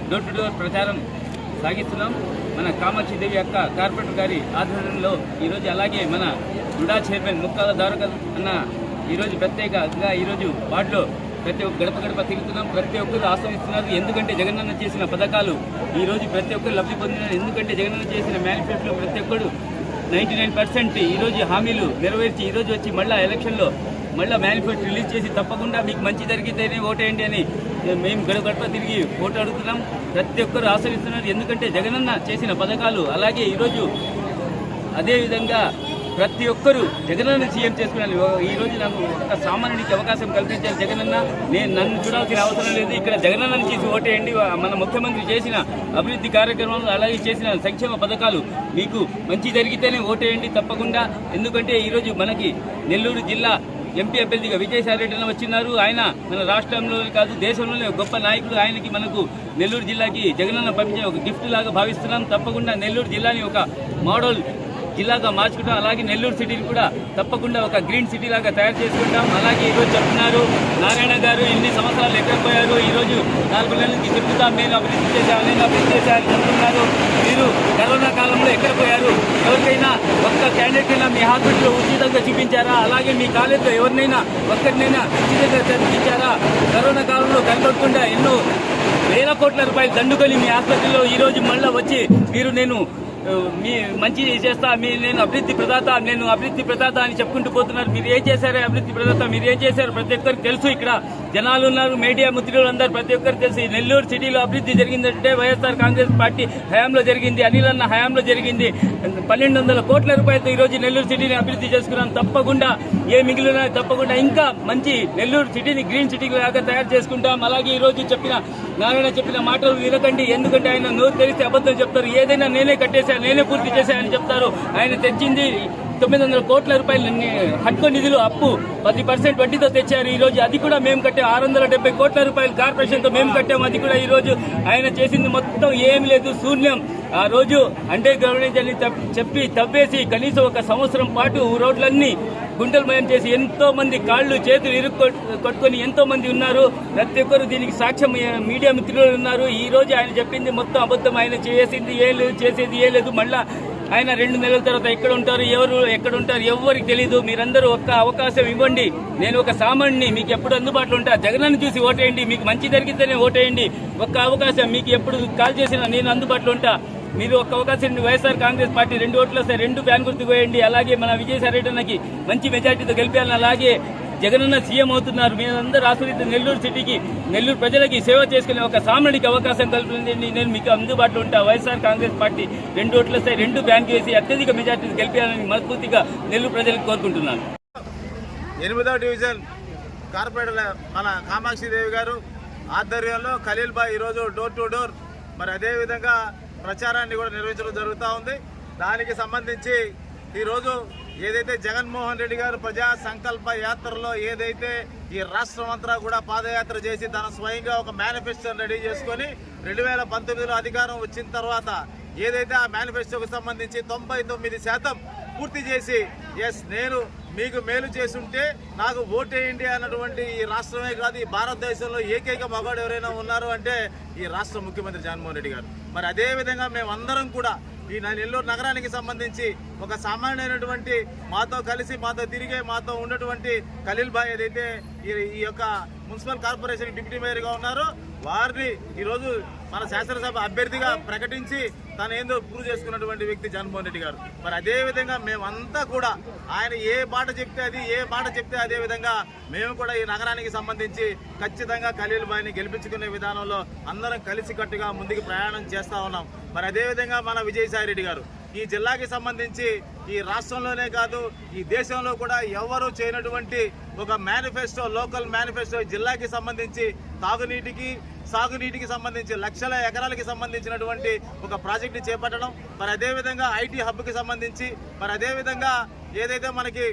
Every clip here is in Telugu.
డోర్ టు డోర్ ప్రచారం సాగిస్తున్నాం. మన కామాక్షి దేవి అక్క కార్పొరేటర్ గారి ఆధ్వర్యంలో ఈరోజు, అలాగే మన రుడా చైర్మన్ ముక్కాల దారకల్ అన్న ఈరోజు ప్రత్యేకంగా ఈరోజు వార్డులో ప్రతి ఒక్క గడప గడప తిరుగుతున్నాం. ప్రతి ఒక్కరు ఆస్వాదిస్తున్నారు. ఎందుకంటే జగనన్న చేసిన పథకాలు ఈరోజు ప్రతి ఒక్కరు లబ్ధి పొందినారు. ఎందుకంటే జగనన్న చేసిన మేనిఫెస్టోలో ప్రతి ఒక్కరు 99% ఈరోజు హామీలు నెరవేర్చి ఈరోజు వచ్చి మళ్ళీ ఎలక్షన్లో మళ్ళీ మేనిఫెస్టో రిలీజ్ చేసి తప్పకుండా మీకు మంచి జరిగితేనే ఓటేయండి అని మేము గడప తిరిగి ఓటు అడుగుతున్నాం. ప్రతి ఒక్కరు ఆశ్రయిస్తున్నారు. ఎందుకంటే జగనన్న చేసిన పథకాలు, అలాగే ఈరోజు అదేవిధంగా ప్రతి ఒక్కరూ జగనన్న సీఎం చేసుకున్నాను. ఈరోజు నాకు ఒక సామాన్యుడికి అవకాశం కల్పించారు జగనన్న. నన్ను చూడాల్సిన అవసరం లేదు. ఇక్కడ జగనన్నను చేసి ఓటేయండి. మన ముఖ్యమంత్రి చేసిన అభివృద్ధి కార్యక్రమాలు, అలాగే చేసిన సంక్షేమ పథకాలు మీకు మంచి జరిగితేనే ఓటేయండి తప్పకుండా. ఎందుకంటే ఈరోజు మనకి నెల్లూరు జిల్లా ఎంపీ అభ్యర్థిగా విజయసాయి రెడ్డి వచ్చినారు. ఆయన మన రాష్ట్రంలోనే కాదు దేశంలోనే గొప్ప నాయకుడు. ఆయనకి మనకు నెల్లూరు జిల్లాకి జగనన్న పంపించే ఒక గిఫ్ట్ లాగా భావిస్తున్నాం. తప్పకుండా నెల్లూరు జిల్లాని ఒక మోడల్ జిల్లాగా మార్చుకుంటాం. అలాగే నెల్లూరు సిటీని కూడా తప్పకుండా ఒక గ్రీన్ సిటీ లాగా తయారు చేసుకుంటాం. అలాగే ఈరోజు చెప్తున్నారు నారాయణ గారు ఇన్ని సంవత్సరాలు ఎక్కడ పోయారు, ఈరోజు 4 నెలల నుంచి చెప్తాం నేను అభివృద్ధి చేశాను చెప్తున్నారు. మీరు కరోనా కాలంలో ఎక్కడ పోయారు? ఎవరికైనా ఒక్క క్యాండిడేట్ మీ హాస్పిటల్లో ఉచితంగా చూపించారా? అలాగే మీ కాలేజీలో ఎవరినైనా ఒక్కరినైనా ఉచితంగా చదివించారా? కరోనా కాలంలో కనబడకుండా ఎన్నో వేల కోట్ల రూపాయలు దండుకొని మీ ఆసుపత్రిలో ఈరోజు మళ్ళీ వచ్చి మీరు నేను మీ మంచి చేస్తా, నేను అభివృద్ధి ప్రదాత అని చెప్పుకుంటూ పోతున్నారు. మీరు ఏం చేశారు అభివృద్ధి ప్రదాత? మీరు ఏం చేశారు ప్రతి ఒక్కరికి తెలుసు. ఇక్కడ జనాలు ఉన్నారు, మీడియా మిత్రులు అందరూ ప్రతి ఒక్కరికి తెలుసు. నెల్లూరు సిటీలో అభివృద్ధి జరిగిందంటే వైఎస్ఆర్ కాంగ్రెస్ పార్టీ హయాంలో జరిగింది, అనిల్ అన్న హయాంలో జరిగింది. 1200 కోట్ల రూపాయలతో ఈరోజు నెల్లూరు సిటీని అభివృద్ధి చేసుకున్నాం. తప్పకుండా ఏ మిగిలిన తప్పకుండా ఇంకా మంచి నెల్లూరు సిటీని గ్రీన్ సిటీ లాగా తయారు చేసుకుంటాం. అలాగే ఈరోజు నారాయణ చెప్పిన మాటలు వినకండి. ఎందుకంటే ఆయన నోరు తెరిస్తే అబద్ధం చెప్తారు. ఏదైనా నేనే కట్టేశాను, నేనే పూర్తి చేశానని చెప్తారు. ఆయన తెచ్చింది 900 కోట్ల రూపాయలు హడ్కో నిధులు అప్పు 10% వడ్డీతో తెచ్చారు. ఈ రోజు అది కూడా మేము కట్టాం. 670 కోట్ల రూపాయలు కార్పొరేషన్ తో మేము కట్టాము. అది కూడా ఈ రోజు ఆయన చేసింది మొత్తం ఏమి లేదు, శూన్యం. ఆ రోజు అంటే గవర్నమెంట్ చెప్పి తవ్వేసి కనీసం ఒక సంవత్సరం పాటు రోడ్లన్నీ గుంటలమయం చేసి ఎంతో మంది కాళ్ళు చేతులు కొట్టుకొని ఎంతో మంది ఉన్నారు. ప్రతి ఒక్కరు దీనికి సాక్ష్యం మీడియా మిత్రులు ఉన్నారు. ఈ రోజు ఆయన చెప్పింది మొత్తం అబద్ధం. ఆయన చేసింది ఏ లేదు, చేసేది ఏ లేదు. మళ్ళా ఆయన 2 నెలల తర్వాత ఎక్కడ ఉంటారు, ఎవరు ఎక్కడ ఉంటారు ఎవరికి తెలీదు. మీరందరూ ఒక్క అవకాశం ఇవ్వండి. నేను ఒక సామాన్యుని, మీకు ఎప్పుడు అందుబాటులో ఉంటా. జగనన్న చూసి ఓటేయండి. మీకు మంచి జరిగితేనే ఓటేయండి. ఒక్క అవకాశం, మీకు ఎప్పుడు కాల్ చేసినా నేను అందుబాటులో ఉంటా. మీరు ఒక్క అవకాశం వైఎస్ఆర్ కాంగ్రెస్ పార్టీ 2 ఓట్లు వస్తాయి, 2 ఫ్యాన్ గుర్తుకు వేయండి. అలాగే మన విజయసాయి రెడ్డికి మంచి మెజార్టీతో గెలిపాలని, అలాగే జగనన్న సీఎం అవుతున్నారు. మీరందరూ ఆశ్రయిత నెల్లూరు సిటీకి, నెల్లూరు ప్రజలకి సేవ చేసుకునే ఒక సామాన్యుడికి అవకాశం కల్పించండి. నేను మీకు అందుబాటులో ఉంటా. వైఎస్ఆర్ కాంగ్రెస్ పార్టీ 2 ఓట్లు వస్తాయి, 2 బ్యాన్ వేసి అత్యధిక మెజార్టీతో గెలిపాలని మనస్ఫూర్తిగా నెల్లూరు ప్రజలకు కోరుకుంటున్నాను. 8వ డివిజన్ కార్పొరేటర్ మన కామాక్షి దేవి గారు ఆధ్వర్యంలో ఖలీల్ బాయ్ ఈరోజు డోర్ టు డోర్ మరి అదేవిధంగా ప్రచారాన్ని కూడా నిర్వహించడం జరుగుతూ ఉంది. దానికి సంబంధించి ఈరోజు ఏదైతే జగన్మోహన్ రెడ్డి గారు ప్రజా సంకల్ప యాత్రలో ఏదైతే ఈ రాష్ట్రం అంతా కూడా పాదయాత్ర చేసి తన స్వయంగా ఒక మేనిఫెస్టోని రెడీ చేసుకొని 2019లో అధికారం వచ్చిన తర్వాత ఏదైతే ఆ మేనిఫెస్టోకి సంబంధించి 99% పూర్తి చేసి నేను మీకు మేలు చేసుంటే నాకు ఓటేయండి అన్నటువంటి ఈ రాష్ట్రమే కాదు, ఈ భారతదేశంలో ఏకైక మగాడు ఎవరైనా ఉన్నారు అంటే ఈ రాష్ట్ర ముఖ్యమంత్రి జగన్మోహన్ రెడ్డి గారు. మరి అదేవిధంగా మేమందరం కూడా ఈ నెల్లూరు నగరానికి సంబంధించి ఒక సామాన్యమైనటువంటి మాతో కలిసి మాతో తిరిగే మాతో ఉన్నటువంటి ఖలీల్ బాయ్ ఏదైతే ఈ యొక్క మున్సిపల్ కార్పొరేషన్ డిప్యూటీ మేయర్గా ఉన్నారో వారిని ఈరోజు మన శాసనసభ అభ్యర్థిగా ప్రకటించి తను ఏందో ప్రూవ్ చేసుకున్నటువంటి వ్యక్తి జగన్మోహన్ రెడ్డి గారు. మరి అదేవిధంగా మేమంతా కూడా ఆయన ఏ మాట చెప్తే అదే విధంగా మేము కూడా ఈ నగరానికి సంబంధించి ఖచ్చితంగా ఖలీల్ బాయ్ని గెలిపించుకునే విధానంలో అందరం కలిసికట్టుగా ముందుకు ప్రయాణం చేస్తూ ఉన్నాం. మరి అదేవిధంగా మన విజయసాయి రెడ్డి గారు ఈ జిల్లాకి సంబంధించి ఈ రాష్ట్రంలోనే కాదు ఈ దేశంలో కూడా ఎవరు చేయనటువంటి ఒక మేనిఫెస్టో, లోకల్ మేనిఫెస్టో జిల్లాకి సంబంధించి సాగునీటికి సంబంధించి లక్షల ఎకరాలకి సంబంధించినటువంటి ఒక ప్రాజెక్టు చేపట్టడం. మరి అదేవిధంగా ఐటీ హబ్కి సంబంధించి మరి అదేవిధంగా ఏదైతే మనకి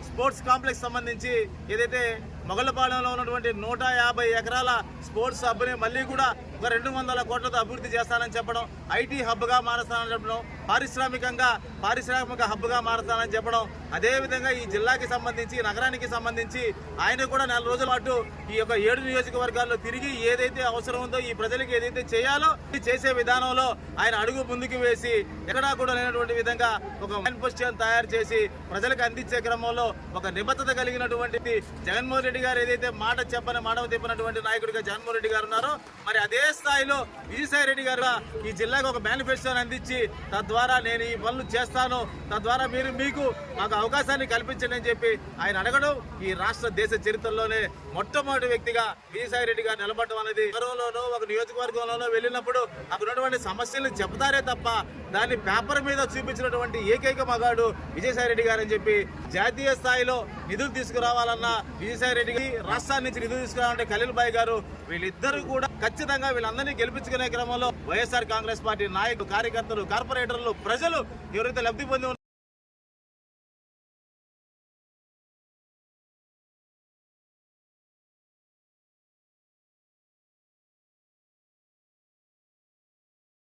స్పోర్ట్స్ కాంప్లెక్స్ సంబంధించి ఏదైతే మొగళ్ళపాలెంలో ఉన్నటువంటి 150 ఎకరాల స్పోర్ట్స్ హబ్ని మళ్ళీ కూడా ఒక 200 కోట్లతో అభివృద్ధి చేస్తానని చెప్పడం, ఐటీ హబ్గా మారుస్తానని చెప్పడం, పారిశ్రామిక హబ్గా మారుస్తానని చెప్పడం, అదేవిధంగా ఈ జిల్లాకి సంబంధించి నగరానికి సంబంధించి ఆయన కూడా 4 రోజుల పాటు ఈ యొక్క 7 నియోజకవర్గాల్లో తిరిగి ఏదైతే అవసరం ఉందో ఈ ప్రజలకు ఏదైతే చేయాలో చేసే విధానంలో ఆయన అడుగు ముందుకు వేసి ఎక్కడా కూడా లేనటువంటి విధంగా ఒక మేనిఫెస్టోని తయారు చేసి ప్రజలకు అందించే క్రమంలో ఒక నిబద్ధత కలిగినటువంటి జగన్మోహన్ రెడ్డి గారు ఏదైతే మాట తిప్పినటువంటి నాయకుడిగా జగన్మోహన్ రెడ్డి గారు ఉన్నారో, మరి అదే స్థాయిలో విజయసాయి రెడ్డి గారు ఈ జిల్లాకు ఒక మేనిఫెస్టోని అందించి తద్వారా నేను ఈ పనులు చేస్తాను, తద్వారా మీకు మాకు అవకాశాన్ని కల్పించండి అని చెప్పి ఆయన అడగడం ఈ రాష్ట్ర దేశ చరిత్రలోనే మొట్టమొదటి వ్యక్తిగా విజయసాయి రెడ్డి గారు నిలబడడం అనేది నగరంలోనో ఒక నియోజకవర్గంలోనో వెళ్ళినప్పుడు అక్కడ ఉన్నటువంటి సమస్యలను చెప్తారే తప్ప దాన్ని పేపర్ మీద చూపించినటువంటి ఏకైక మగాడు విజయసాయి రెడ్డి గారు అని చెప్పి జాతీయ స్థాయిలో నిధులు తీసుకురావాలన్నా విజయసాయి రెడ్డి రాష్ట్రాల నుంచి నిధులు తీసుకురావాలంటే ఖలీల్ భాయ్ గారు వీళ్ళిద్దరూ కూడా ఖచ్చితంగా వీళ్ళందరినీ గెలిపించుకునే క్రమంలో వైఎస్ఆర్ కాంగ్రెస్ పార్టీ నాయకులు, కార్యకర్తలు, కార్పొరేటర్లు, ప్రజలు ఎవరైతే లబ్ధి పొంది